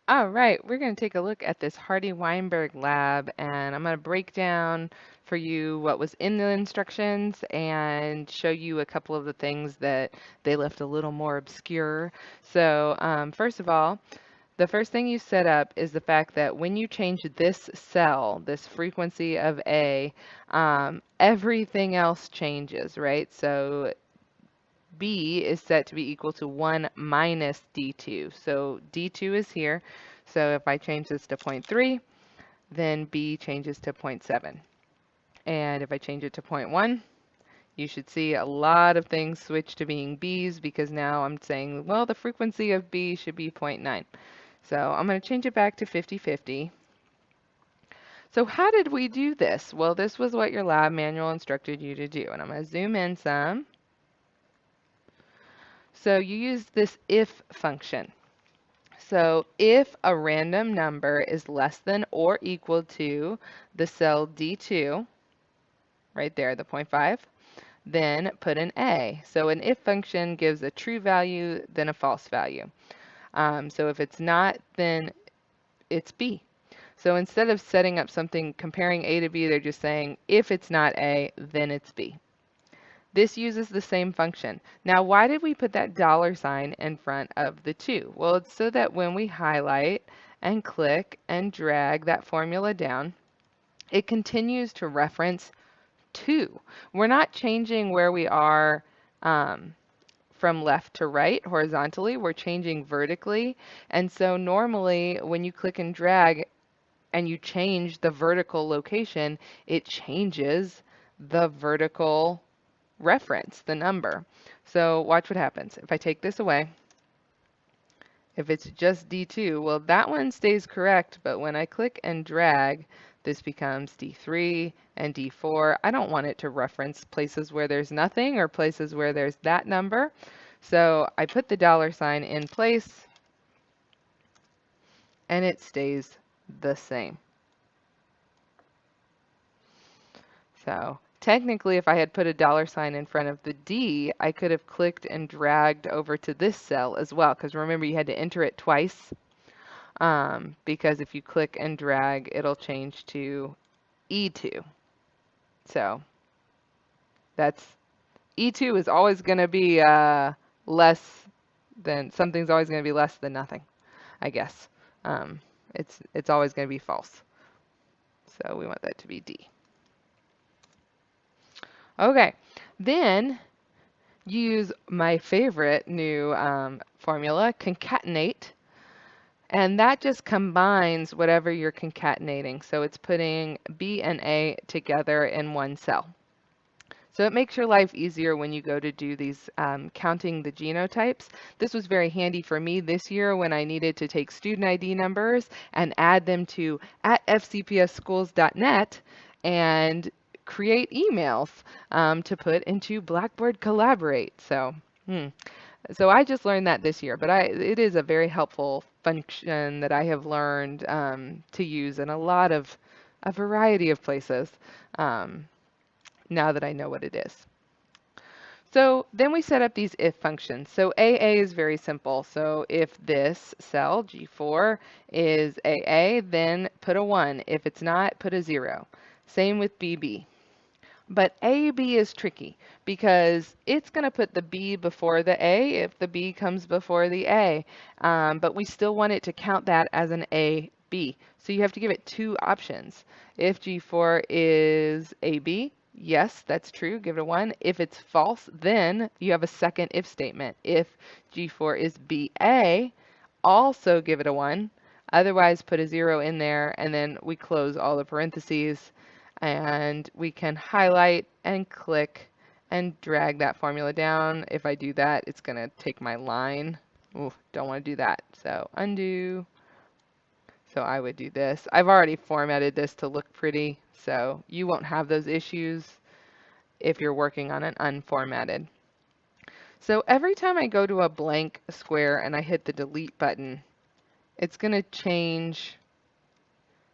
All right, we're going to take a look at this Hardy-Weinberg lab, and I'm going to break down for you what was in the instructions and show you a couple of the things that they left a little more obscure. So first of all, the first thing you set up is the fact that when you change this cell, this frequency of A, everything else changes, right? So B is set to be equal to 1 minus D2. So D2 is here. So if I change this to 0.3, then B changes to 0.7. And if I change it to 0.1, you should see a lot of things switch to being B's because now I'm saying, well, the frequency of B should be 0.9. So I'm going to change it back to 50-50. So how did we do this? Well, this was what your lab manual instructed you to do. And I'm going to zoom in some. So you use this if function. So if a random number is less than or equal to the cell D2, right there, the 0.5, then put an A. So an if function gives a true value, then a false value. So if it's not, then it's B. So instead of setting up something comparing A to B, they're just saying if it's not A, then it's B. This uses the same function. Now, why did we put that $ in front of the 2? Well, it's so that when we highlight and click and drag that formula down, it continues to reference 2. We're not changing where we are from left to right horizontally. We're changing vertically. And so normally when you click and drag and you change the vertical location, it changes the vertical reference, the number. So watch what happens. If I take this away, if it's just D2, well, that one stays correct, but when I click and drag, this becomes D3 and D4. I don't want it to reference places where there's nothing or places where there's that number. So I put the $ in place and it stays the same. So technically, if I had put a $ in front of the D, I could have clicked and dragged over to this cell as well, because remember you had to enter it twice, because if you click and drag, it'll change to E2. So that's E2 is always going to be less than, something's always going to be less than nothing, I guess. It's always going to be false. So we want that to be D. Okay, then use my favorite new formula, concatenate, and that just combines whatever you're concatenating. So it's putting B and A together in one cell. So it makes your life easier when you go to do these counting the genotypes. This was very handy for me this year when I needed to take student ID numbers and add them to @fcpsschools.net and create emails to put into Blackboard Collaborate. So I just learned that this year, but it is a very helpful function that I have learned to use in a variety of places now that I know what it is. So then we set up these if functions. So AA is very simple. So if this cell, G4, is AA, then put a 1. If it's not, put a 0. Same with BB. But AB is tricky because it's going to put the B before the A if the B comes before the A. But we still want it to count that as an AB. So you have to give it 2 options. If G4 is AB, yes, that's true, give it a 1. If it's false, then you have a second if statement. If G4 is BA, also give it a 1. Otherwise, put a 0 in there, and then we close all the parentheses, and we can highlight and click and drag that formula down. If I do that, it's going to take my line. Ooh, don't want to do that. So undo. So I would do this. I've already formatted this to look pretty, so you won't have those issues if you're working on an unformatted. So every time I go to a blank square and I hit the delete button, it's going to change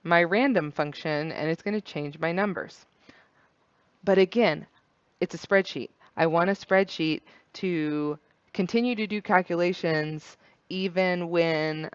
my random function and it's going to change my numbers. But again, it's a spreadsheet. I want a spreadsheet to continue to do calculations even when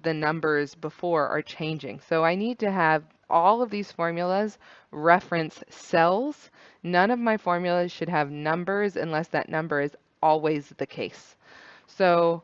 the numbers before are changing. So I need to have all of these formulas reference cells. None of my formulas should have numbers unless that number is always the case. So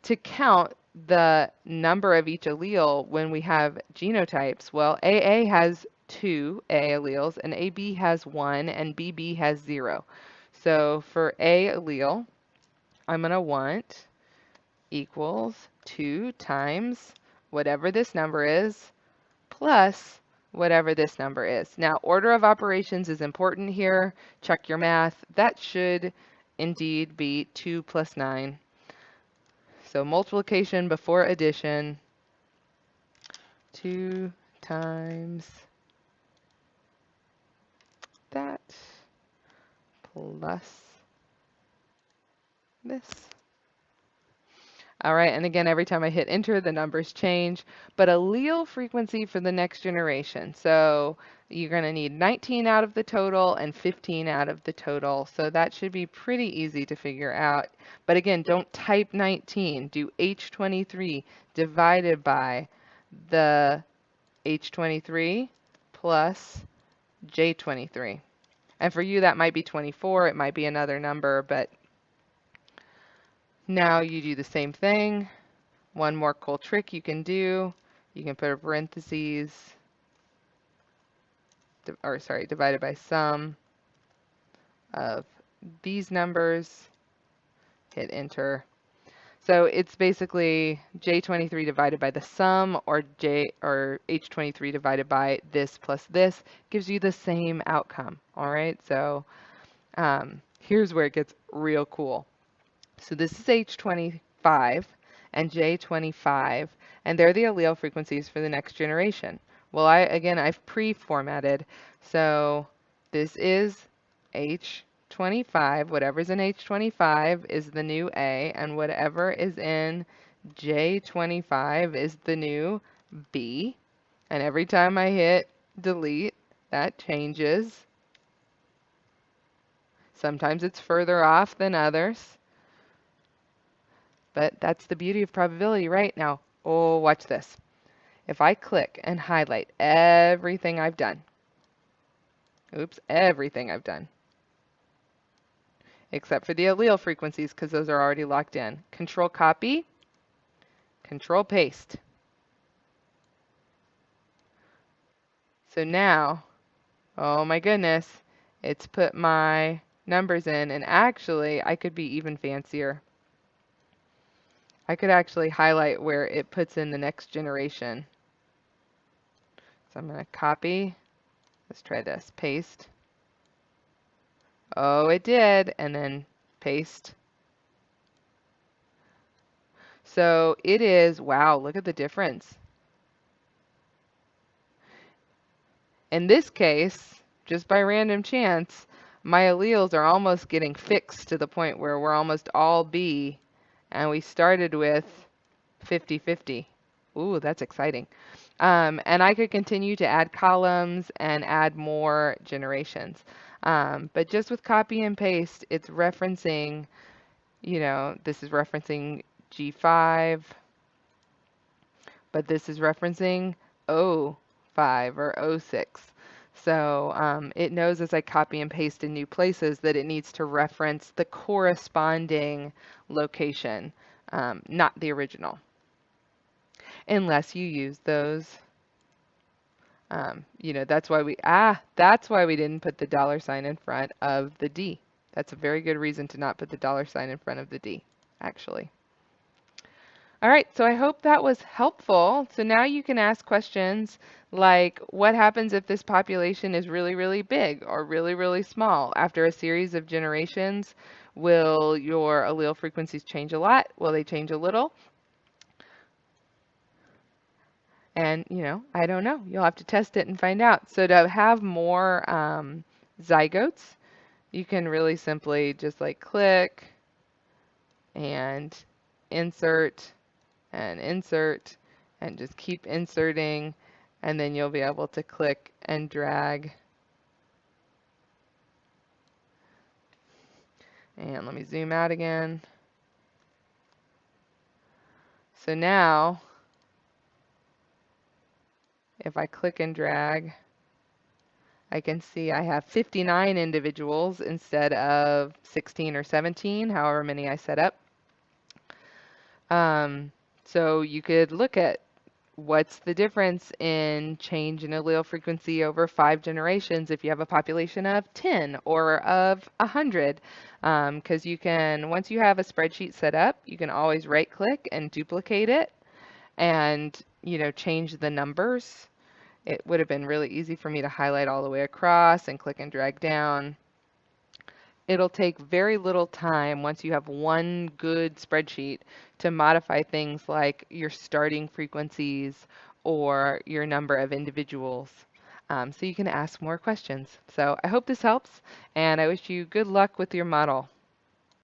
to count the number of each allele when we have genotypes, well, AA has 2 A alleles, and AB has 1, and BB has 0. So for A allele, I'm going to want equals 2 times whatever this number is plus whatever this number is. Now, order of operations is important here. Check your math. That should indeed be 2 plus 9. So multiplication before addition, 2 times that plus this. All right, and again, every time I hit enter, the numbers change, but allele frequency for the next generation. So you're going to need 19 out of the total and 15 out of the total. So that should be pretty easy to figure out. But again, don't type 19. Do H23 divided by the H23 plus J23. And for you, that might be 24. It might be another number, but now you do the same thing. One more cool trick you can do. You can put a parentheses, or sorry, divided by sum of these numbers. Hit enter. So it's basically J23 divided by the sum, or H23 divided by this plus this gives you the same outcome. All right, so here's where it gets real cool. So this is H25 and J25, and they're the allele frequencies for the next generation. Well, I've pre-formatted, so this is H25. Whatever's in H25 is the new A, and whatever is in J25 is the new B. And every time I hit delete, that changes. Sometimes it's further off than others. But that's the beauty of probability right now. Oh, watch this. If I click and highlight everything I've done, everything I've done, except for the allele frequencies because those are already locked in. Control copy, control paste. So now, oh my goodness, it's put my numbers in, and actually I could be even fancier. I could actually highlight where it puts in the next generation. So I'm going to copy. Let's try this. Paste. Oh, it did. And then paste. So it is, wow, look at the difference. In this case, just by random chance, my alleles are almost getting fixed to the point where we're almost all B, and we started with 50-50. Ooh, that's exciting. And I could continue to add columns and add more generations. But just with copy and paste, it's referencing, this is referencing G5, but this is referencing O5 or O6. So it knows as I copy and paste in new places that it needs to reference the corresponding location, not the original. Unless you use those, that's why we didn't put the $ in front of the D. That's a very good reason to not put the $ in front of the D, actually. All right, so I hope that was helpful. So now you can ask questions like, what happens if this population is really, really big or really, really small? After a series of generations, will your allele frequencies change a lot? Will they change a little? And, I don't know. You'll have to test it and find out. So to have more zygotes, you can really simply just like click and insert and just keep inserting, and then you'll be able to click and drag. And let me zoom out again. So now, if I click and drag, I can see I have 59 individuals instead of 16 or 17, however many I set up. Um, so you could look at what's the difference in change in allele frequency over 5 generations if you have a population of 10 or of 100. Because you can, once you have a spreadsheet set up, you can always right click and duplicate it and, change the numbers. It would have been really easy for me to highlight all the way across and click and drag down. It'll take very little time once you have one good spreadsheet to modify things like your starting frequencies or your number of individuals. So you can ask more questions. So I hope this helps, and I wish you good luck with your model.